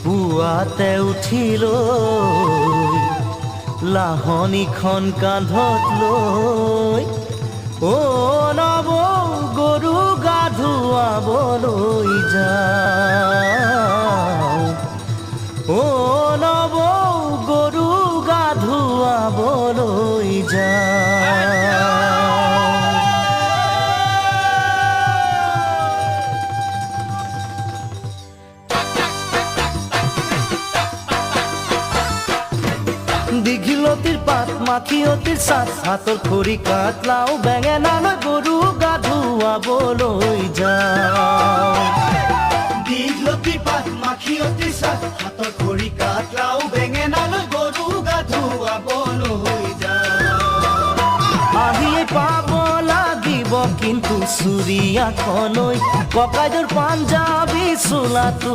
পুৱাতে উঠিলৈ লাহনীখন কান্ধত লৈ নৱ গৰু গা ধুৱাবলৈ যাওঁ নৱ গৰু গা ধুৱাবলৈ যাওঁ। দীঘলতিৰ পাত মাখিয়তিৰ চাট হাতৰ খৰি কাঠ লাও বেঙেনালৈ গৰু গা ধুৱাবলৈ যাওঁ। দীঘলতিৰ পাত মাখিয়তিৰ চাট হাতৰ খৰি কাঠ লাও বেঙেনালৈ গৰু গা ধুৱাবলৈ যাওঁ। আহিয়ে পাব লাগিব কিন্তু চুৰিয়াখলৈ ককাইদেউৰ পাঞ্জাবী চোলাটো